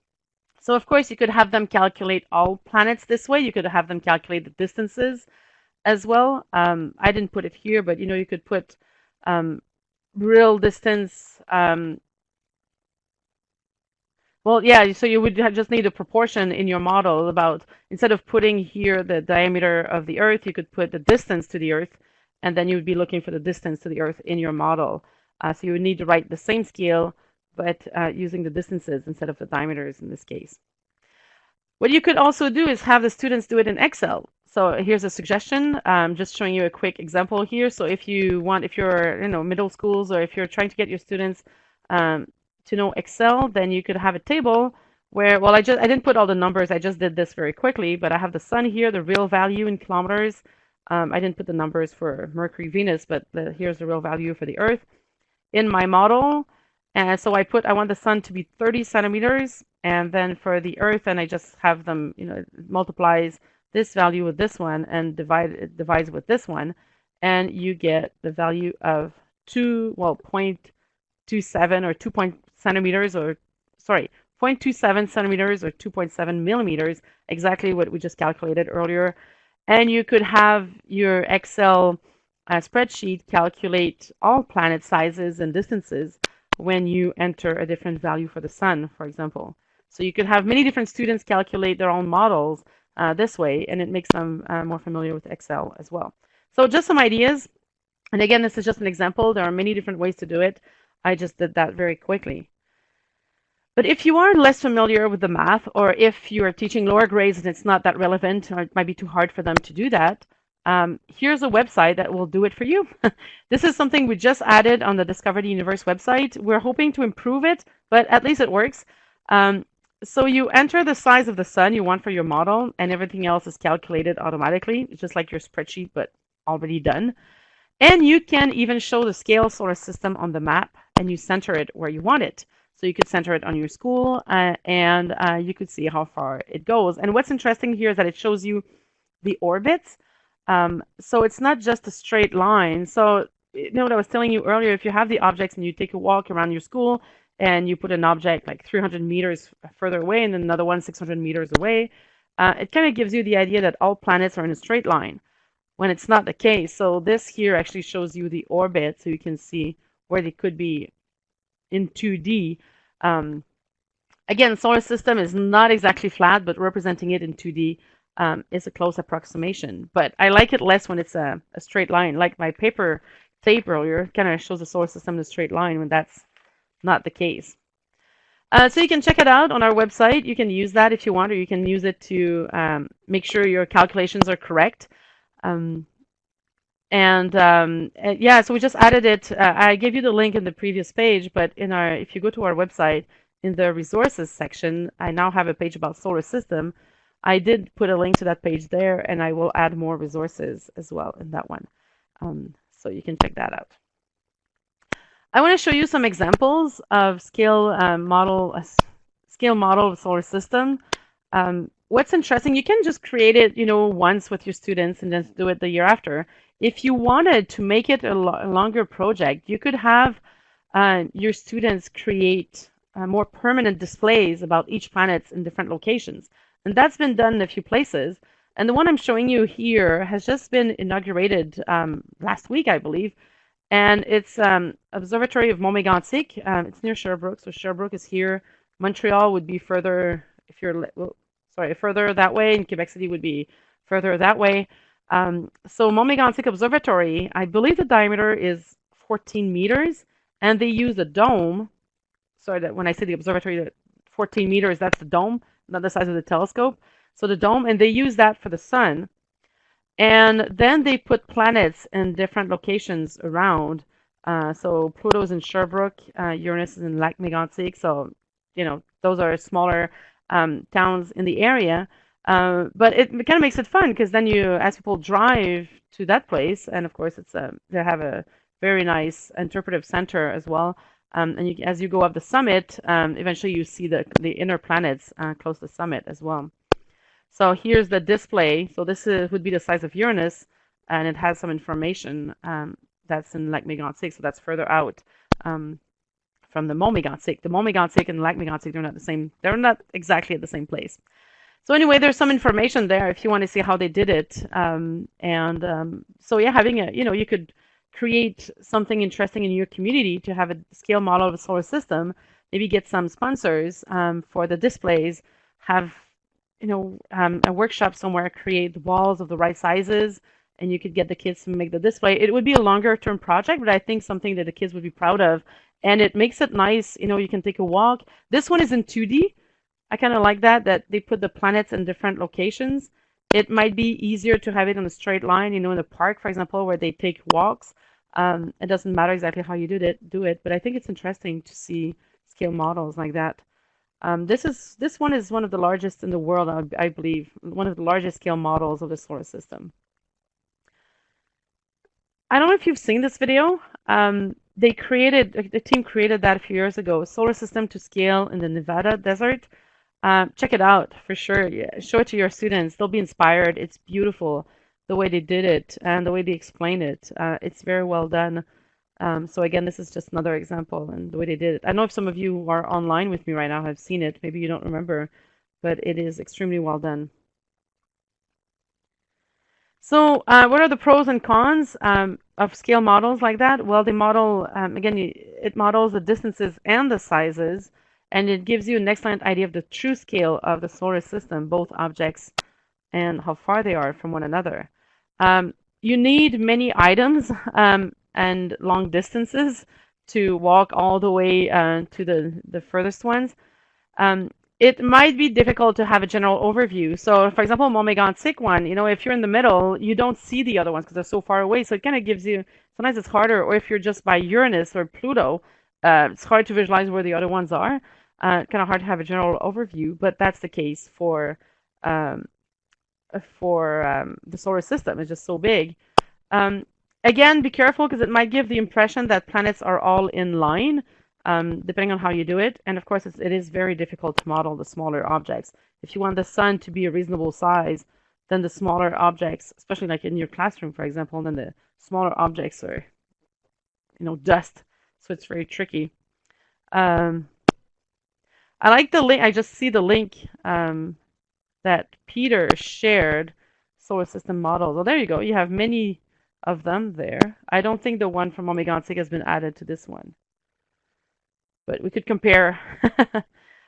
So of course you could have them calculate all planets this way. You could have them calculate the distances as well. I didn't put it here, but you could put real distance. Well, yeah, so you would just need a proportion in your model about, instead of putting here the diameter of the Earth, you could put the distance to the Earth, and then you would be looking for the distance to the Earth in your model. So you would need to write the same scale, but using the distances instead of the diameters in this case. What you could also do is have the students do it in Excel. So here's a suggestion. Just showing you a quick example here. So if you're middle schools, or if you're trying to get your students to know Excel, then you could have a table where, well, I didn't put all the numbers. I just did this very quickly, but I have the sun here, the real value in kilometers. I didn't put the numbers for Mercury, Venus, but here's the real value for the Earth in my model. And so I want the sun to be 30 centimeters, and then for the Earth, and I just have them, it multiplies this value with this one and divides with this one, and you get the value of 0.27 or 2 centimeters, or sorry, 0.27 centimeters or 2.7 millimeters, exactly what we just calculated earlier. And you could have your Excel spreadsheet calculate all planet sizes and distances when you enter a different value for the sun, for example. So you could have many different students calculate their own models this way, and it makes them more familiar with Excel as well. So just some ideas. And again, this is just an example. There are many different ways to do it. I just did that very quickly. But if you are less familiar with the math, or if you are teaching lower grades and it's not that relevant, or it might be too hard for them to do that, here's a website that will do it for you. This is something we just added on the Discover the Universe website. We're hoping to improve it, but at least it works. So you enter the size of the sun you want for your model, and everything else is calculated automatically. It's just like your spreadsheet, but already done. And you can even show the scale solar system on the map, and you center it where you want it. So you could center it on your school, and you could see how far it goes. And what's interesting here is that it shows you the orbits. So it's not just a straight line. So what I was telling you earlier, if you have the objects and you take a walk around your school and you put an object like 300 meters further away and then another one 600 meters away, it kind of gives you the idea that all planets are in a straight line, when it's not the case. So this here actually shows you the orbit, so you can see where they could be in 2D. Again, solar system is not exactly flat, but representing it in 2D is a close approximation. But I like it less when it's a straight line. Like my paper tape earlier kind of shows the solar system in a straight line when that's not the case. So you can check it out on our website. You can use that if you want, or you can use it to make sure your calculations are correct. Yeah, so we just added it. I gave you the link in the previous page, but if you go to our website, in the resources section, I now have a page about solar system. I did put a link to that page there, and I will add more resources as well in that one. So you can check that out. I want to show you some examples of scale model of solar system. What's interesting, you can just create it, once with your students and then do it the year after. If you wanted to make it a longer project, you could have your students create more permanent displays about each planet in different locations. And that's been done in a few places. And the one I'm showing you here has just been inaugurated last week, I believe. And it's Observatory of Mont-Mégantic. It's near Sherbrooke, so Sherbrooke is here. Montreal would be further, if you're, further that way, and Quebec City would be further that way. So Mont-Mégantic Observatory, I believe the diameter is 14 meters, and they use a dome. Sorry, that when I say the observatory, 14 meters, that's the dome, not the size of the telescope. So the dome, and they use that for the sun. And then they put planets in different locations around. So Pluto's in Sherbrooke, Uranus is in Lac-Mégantic. So, those are smaller towns in the area. But it kind of makes it fun because then as people drive to that place, and of course they have a very nice interpretive center as well. And as you go up the summit, eventually you see the inner planets close to the summit as well. So here's the display. So this would be the size of Uranus, and it has some information that's in Lac-Mégantic, so that's further out from the Mont-Mégantic. The Mont-Mégantic and Lac-Mégantic, they're not exactly at the same place. So anyway, there's some information there if you want to see how they did it. So yeah, having you could create something interesting in your community to have a scale model of a solar system, maybe get some sponsors for the displays, have a workshop somewhere, create the walls of the right sizes, and you could get the kids to make the display. It would be a longer term project, but I think something that the kids would be proud of. And it makes it nice, you can take a walk. This one is in 2D. I kind of like that they put the planets in different locations. It might be easier to have it on a straight line, in the park, for example, where they take walks. It doesn't matter exactly how you do it, but I think it's interesting to see scale models like that. This one is one of the largest in the world, I believe, one of the largest scale models of the solar system. I don't know if you've seen this video. The team created that a few years ago, a solar system to scale in the Nevada desert. Check it out for sure. Yeah, show it to your students. They'll be inspired. It's beautiful the way they did it and the way they explain it. It's very well done. So again, this is just another example and the way they did it. I don't know if some of you who are online with me right now have seen it. Maybe you don't remember, but it is extremely well done. So what are the pros and cons of scale models like that? Well, they model, again, it models the distances and the sizes, and it gives you an excellent idea of the true scale of the solar system, both objects and how far they are from one another. You need many items and long distances to walk all the way to the furthest ones. It might be difficult to have a general overview. So, for example, Mont-Mégantic one, if you're in the middle, you don't see the other ones because they're so far away. So it kind of gives you, sometimes it's harder, or if you're just by Uranus or Pluto, it's hard to visualize where the other ones are. Kind of hard to have a general overview, but that's the case for the solar system. It's just so big. Again, be careful because it might give the impression that planets are all in line, depending on how you do it. And of course, it is very difficult to model the smaller objects. If you want the sun to be a reasonable size, then the smaller objects, especially like in your classroom, for example, then the smaller objects are, dust. So it's very tricky. I like the link. I just see the link that Peter shared, solar system models. Well, there you go. You have many of them there. I don't think the one from Mont-Mégantic has been added to this one. But we could compare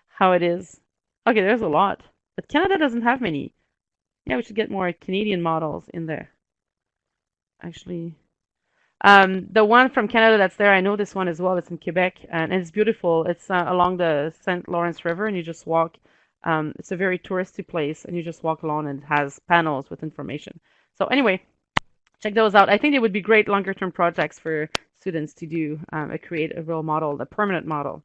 how it is. Okay, there's a lot. But Canada doesn't have many. Yeah, we should get more Canadian models in there. Actually, the one from Canada that's there, I know this one as well. It's in Quebec, and it's beautiful. It's along the St. Lawrence River, and you just walk. It's a very touristy place, and you just walk along, and it has panels with information. So anyway, check those out. I think they would be great longer-term projects for students to do, create a real model, a permanent model.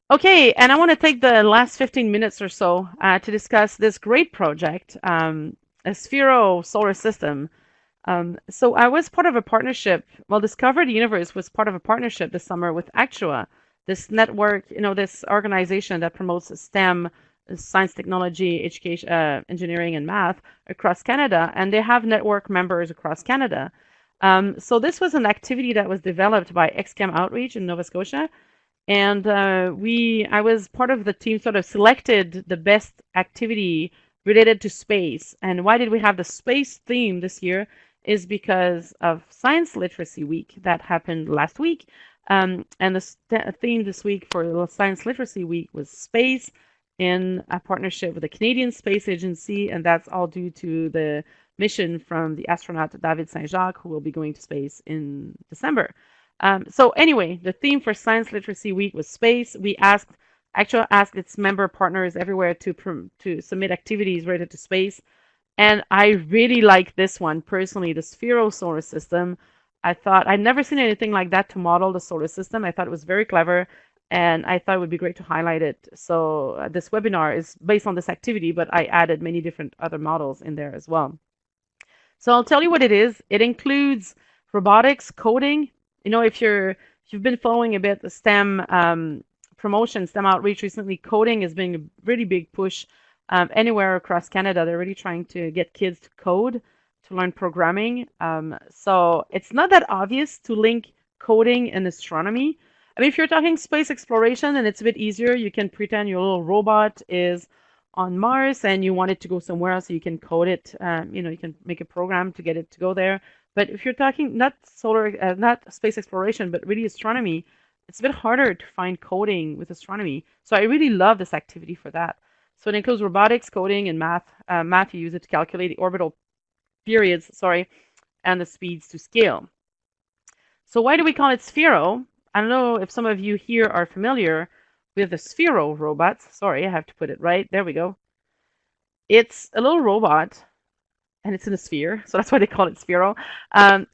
Okay, and I want to take the last 15 minutes or so to discuss this great project, a Sphero solar system. So I was part of a partnership. Well, Discover the Universe was part of a partnership this summer with Actua, this network, this organization that promotes STEM, science, technology, education, engineering, and math across Canada, and they have network members across Canada. So this was an activity that was developed by XChem Outreach in Nova Scotia, and I was part of the team sort of selected the best activity related to space. And why did we have the space theme this year? Is because of Science Literacy Week that happened last week. And the theme this week for the Science Literacy Week was space in a partnership with the Canadian Space Agency, and that's all due to the mission from the astronaut David Saint-Jacques, who will be going to space in December. So anyway, the theme for Science Literacy Week was space. We actually asked its member partners everywhere to submit activities related to space. And I really like this one personally, the Sphero solar system. I thought I'd never seen anything like that to model the solar system. I thought it was very clever, and I thought it would be great to highlight it. So this webinar is based on this activity, but I added many different other models in there as well. So I'll tell you what it is. It includes robotics, coding. If you've been following a bit the STEM promotion, STEM outreach recently, coding has been a really big push anywhere across Canada. They're really trying to get kids to code, to learn programming. So it's not that obvious to link coding and astronomy. I mean, if you're talking space exploration and it's a bit easier, you can pretend your little robot is on Mars and you want it to go somewhere else, so you can code it. You can make a program to get it to go there. But if you're talking not not space exploration, but really astronomy, it's a bit harder to find coding with astronomy. So I really love this activity for that. So it includes robotics, coding, and math. Math, you use it to calculate the orbital periods, and the speeds to scale. So why do we call it Sphero? I don't know if some of you here are familiar with the Sphero robots. Sorry, I have to put it right. There we go. It's a little robot, and it's in a sphere, so that's why they call it Sphero.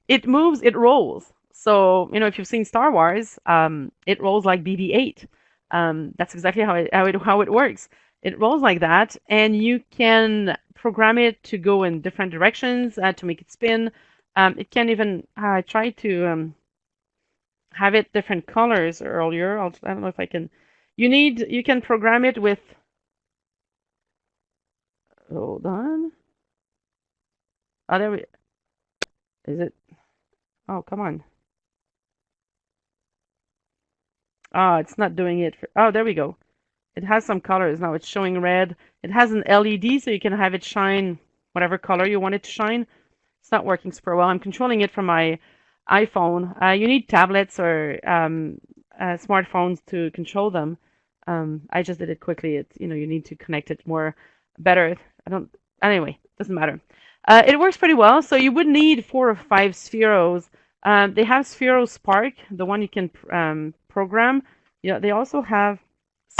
It moves, it rolls. So, if you've seen Star Wars, it rolls like BB-8. That's exactly how it works. It rolls like that, and you can program it to go in different directions to make it spin. It can even try to have it different colors earlier. I don't know if I can. You can program it with. Hold on. Oh, there we. Is it? Oh, come on. Oh, it's not doing it. Oh, there we go. It has some colors now. It's showing red. It has an LED, so you can have it shine whatever color you want it to shine. It's not working super well. I'm controlling it from my iPhone. You need tablets or smartphones to control them. I just did it quickly. You need to connect it more better. Anyway, doesn't matter. It works pretty well. So you would need 4 or 5 spheros. They have Sphero Spark, the one you can program. Yeah, they also have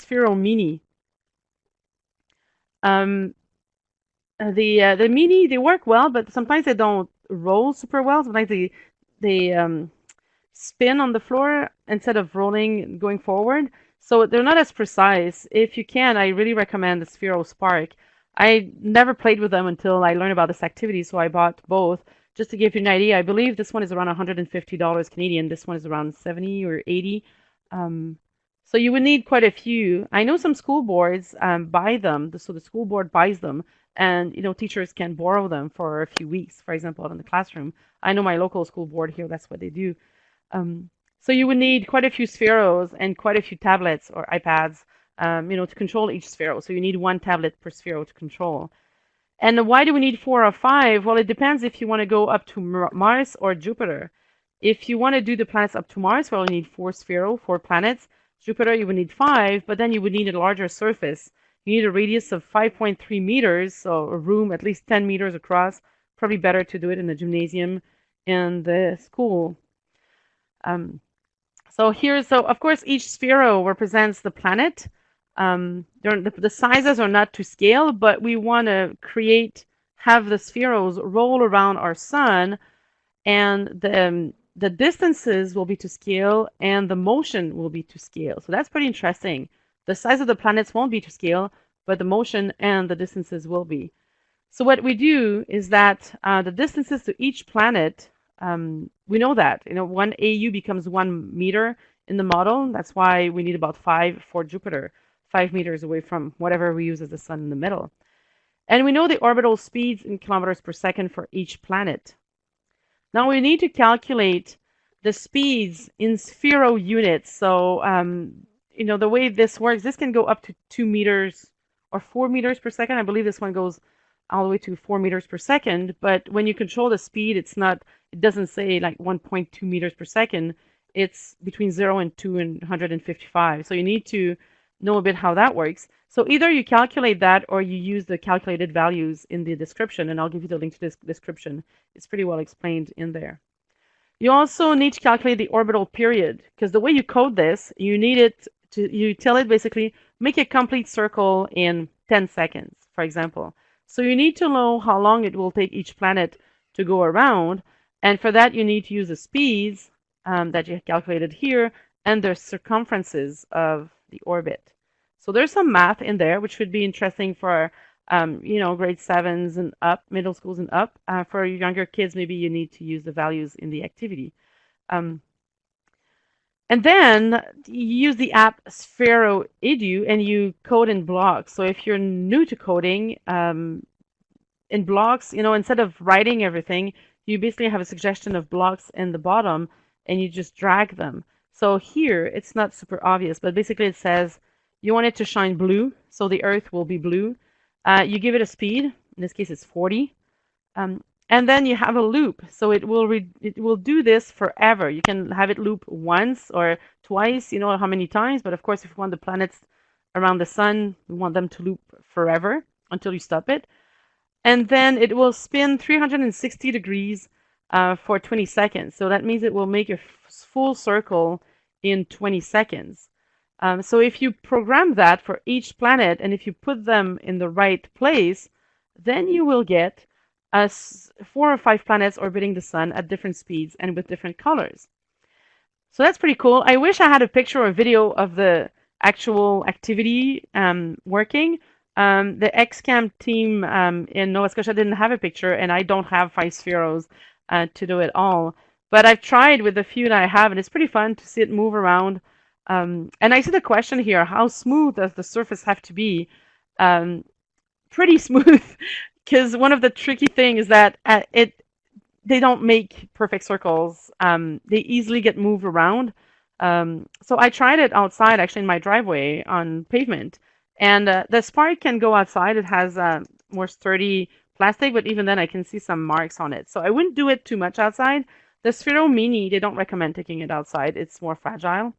Sphero Mini. The Mini, they work well, but sometimes they don't roll super well. Sometimes they spin on the floor instead of rolling going forward. So they're not as precise. If you can, I really recommend the Sphero Spark. I never played with them until I learned about this activity, so I bought both. Just to give you an idea, I believe this one is around $150 Canadian. This one is around 70 or 80. So you would need quite a few. I know some school boards buy them, so the school board buys them, and teachers can borrow them for a few weeks, for example, out in the classroom. I know my local school board here, that's what they do. So you would need quite a few spheros and quite a few tablets or iPads, to control each sphero. So you need one tablet per sphero to control. And why do we need 4 or 5? Well, it depends if you want to go up to Mars or Jupiter. If you want to do the planets up to Mars, well, you need 4 sphero, 4 planets. Jupiter, you would need 5, but then you would need a larger surface. You need a radius of 5.3 meters, so a room at least 10 meters across. Probably better to do it in the gymnasium in the school. So of course, each sphero represents the planet. The sizes are not to scale, but we want to have the spheros roll around our sun, and the distances will be to scale, and the motion will be to scale. So that's pretty interesting. The size of the planets won't be to scale, but the motion and the distances will be. So what we do is that the distances to each planet, we know that, 1 AU becomes 1 meter in the model. That's why we need about 5 for Jupiter, 5 meters away from whatever we use as the sun in the middle. And we know the orbital speeds in kilometers per second for each planet. Now we need to calculate the speeds in Sphero units. So, the way this works, this can go up to 2 meters or 4 meters per second. I believe this one goes all the way to 4 meters per second. But when you control the speed, it doesn't say like 1.2 meters per second. It's between 0 and 2 and 155. So you need to know a bit how that works. So either you calculate that or you use the calculated values in the description, and I'll give you the link to this description. It's pretty well explained in there. You also need to calculate the orbital period, because the way you code this, you tell it basically, make a complete circle in 10 seconds, for example. So you need to know how long it will take each planet to go around, and for that you need to use the speeds that you calculated here and the circumferences of the orbit. So there's some math in there, which would be interesting for grade 7s and up, middle schools and up. For younger kids, maybe you need to use the values in the activity. And then you use the app Sphero Edu and you code in blocks. So if you're new to coding, in blocks, instead of writing everything, you basically have a suggestion of blocks in the bottom and you just drag them. So here, it's not super obvious, but basically it says you want it to shine blue, so the Earth will be blue. You give it a speed, in this case it's 40, and then you have a loop, so it will do this forever. You can have it loop once or twice, how many times, but of course if you want the planets around the sun, we want them to loop forever until you stop it. And then it will spin 360 degrees for 20 seconds. So that means it will make a full circle in 20 seconds. So if you program that for each planet and if you put them in the right place, then you will get 4 or 5 planets orbiting the sun at different speeds and with different colors. So that's pretty cool. I wish I had a picture or video of the actual activity working. The XCAM team in Nova Scotia didn't have a picture, and I don't have 5 spheros to do it all. But I've tried with the few that I have, and it's pretty fun to see it move around. And I see the question here, how smooth does the surface have to be? Pretty smooth, because one of the tricky things is that they don't make perfect circles. They easily get moved around. So I tried it outside, actually, in my driveway on pavement. And the spark can go outside. It has more sturdy plastic, but even then I can see some marks on it. So I wouldn't do it too much outside. The Sphero Mini, they don't recommend taking it outside. It's more fragile.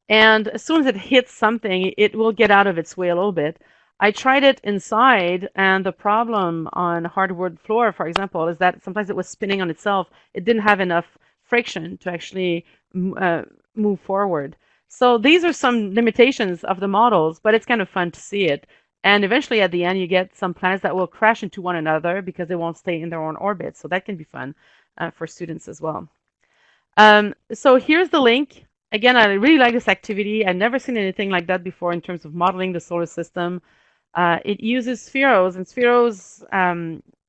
And as soon as it hits something, it will get out of its way a little bit. I tried it inside, and the problem on hardwood floor, for example, is that sometimes it was spinning on itself. It didn't have enough friction to actually move forward. So these are some limitations of the models, but it's kind of fun to see it. And eventually at the end, you get some planets that will crash into one another because they won't stay in their own orbit. So that can be fun for students as well. So here's the link. Again, I really like this activity. I've never seen anything like that before in terms of modeling the solar system. It uses spheros, and spheros,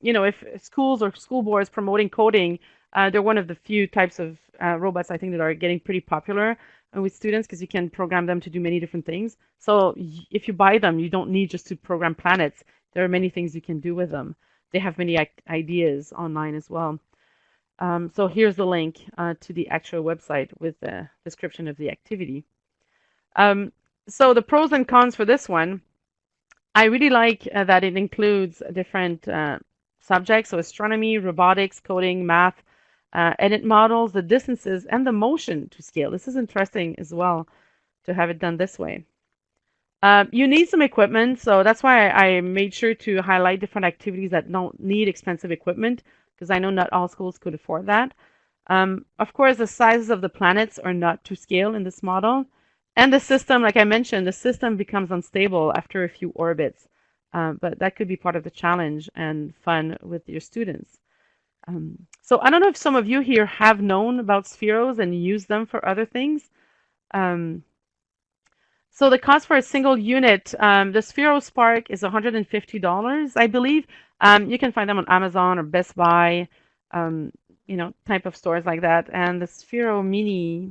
if schools or school boards promoting coding, they're one of the few types of robots I think that are getting pretty popular with students because you can program them to do many different things. So if you buy them, you don't need just to program planets. There are many things you can do with them. They have many ideas online as well. So here's the link to the actual website with the description of the activity. So the pros and cons for this one, I really like that it includes different subjects, so astronomy, robotics, coding, math, and it models the distances and the motion to scale. This is interesting as well to have it done this way. You need some equipment, so that's why I made sure to highlight different activities that don't need expensive equipment, because I know not all schools could afford that. Of course, the sizes of the planets are not to scale in this model. And the system, like I mentioned, the system becomes unstable after a few orbits. But that could be part of the challenge and fun with your students. So I don't know if some of you here have known about spheros and used them for other things. So the cost for a single unit, the Sphero Spark is $150, I believe. You can find them on Amazon or Best Buy, um, type of stores like that. And the Sphero Mini,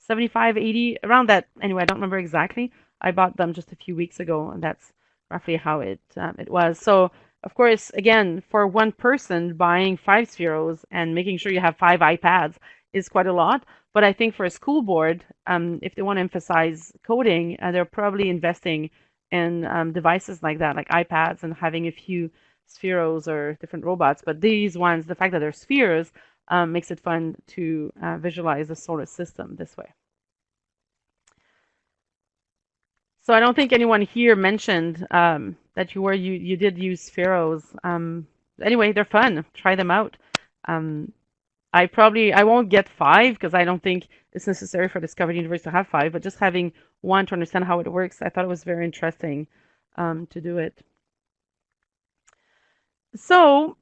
75, 80, around that. Anyway, I don't remember exactly. I bought them just a few weeks ago, and that's roughly how it was. So, of course, again, for one person, buying 5 Spheros and making sure you have 5 iPads is quite a lot. But I think for a school board, if they want to emphasize coding, they're probably investing in devices like that, like iPads, and having a few Spheros or different robots. But these ones, the fact that they're spheres, makes it fun to visualize the solar system this way. So I don't think anyone here mentioned that you did use Spheros. Anyway, they're fun. Try them out. Um, I won't get 5 because I don't think it's necessary for Discovery Universe to have 5, but just having one to understand how it works, I thought it was very interesting to do it. So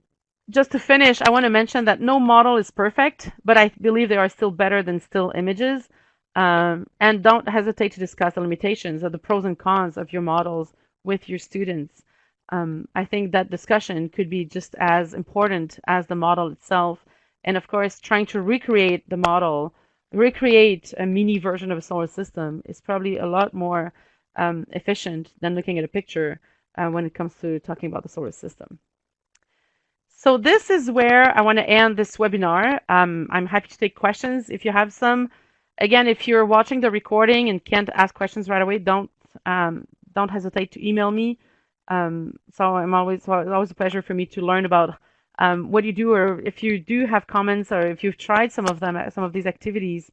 just to finish, I want to mention that no model is perfect, but I believe they are still better than still images. And don't hesitate to discuss the limitations or the pros and cons of your models with your students. I think that discussion could be just as important as the model itself. And of course, trying to recreate the model, recreate a mini version of a solar system is probably a lot more efficient than looking at a picture when it comes to talking about the solar system. So this is where I want to end this webinar. I'm happy to take questions if you have some. Again, if you're watching the recording and can't ask questions right away, don't hesitate to email me. So it's always a pleasure for me to learn about what you do, or if you do have comments, or if you've tried some of these activities,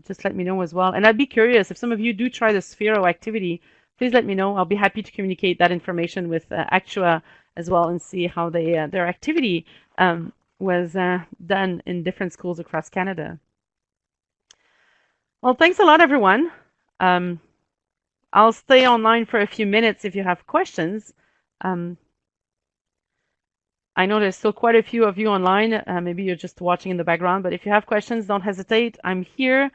just let me know as well. And I'd be curious if some of you do try the Sphero activity. Please let me know. I'll be happy to communicate that information with Actua as well and see how their activity was done in different schools across Canada. Well, thanks a lot, everyone. I'll stay online for a few minutes if you have questions. I know there's still quite a few of you online. Maybe you're just watching in the background, but if you have questions, don't hesitate. I'm here.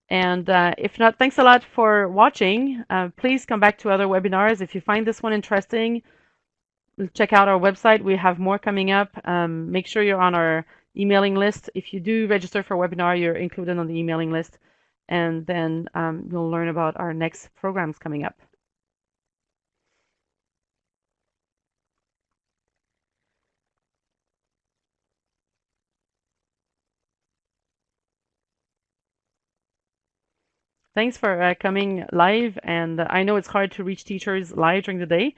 And if not, thanks a lot for watching. Please come back to other webinars. If you find this one interesting, check out our website. We have more coming up. Make sure you're on our emailing list. If you do register for a webinar, you're included on the emailing list. And then you'll learn about our next programs coming up. Thanks for coming live. And I know it's hard to reach teachers live during the day.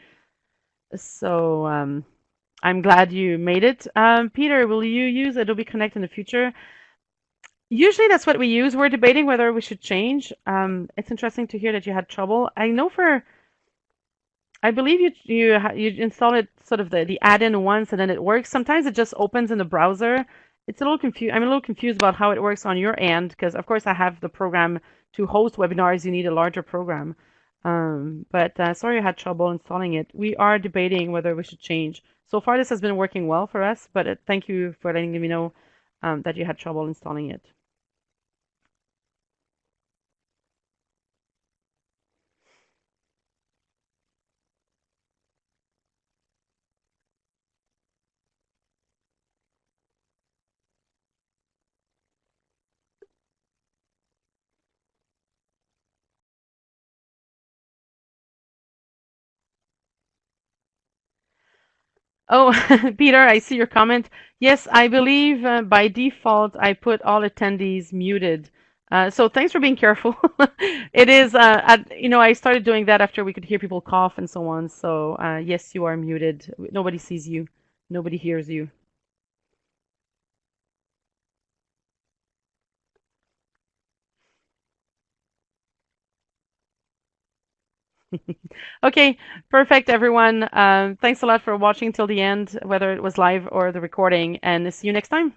So I'm glad you made it. Peter, will you use Adobe Connect in the future? Usually that's what we use. We're debating whether we should change. It's interesting to hear that you had trouble. I believe you install it sort of the add-in once and then it works. Sometimes it just opens in the browser. It's a little confused. I'm a little confused about how it works on your end because of course I have the program to host webinars. You need a larger program. But sorry you had trouble installing it. We are debating whether we should change. So far this has been working well for us, but thank you for letting me know that you had trouble installing it. Oh, Peter, I see your comment. Yes, I believe by default I put all attendees muted. So thanks for being careful. It is, I started doing that after we could hear people cough and so on. So yes, you are muted. Nobody sees you. Nobody hears you. Okay, perfect, everyone. Thanks a lot for watching till the end, whether it was live or the recording, and see you next time.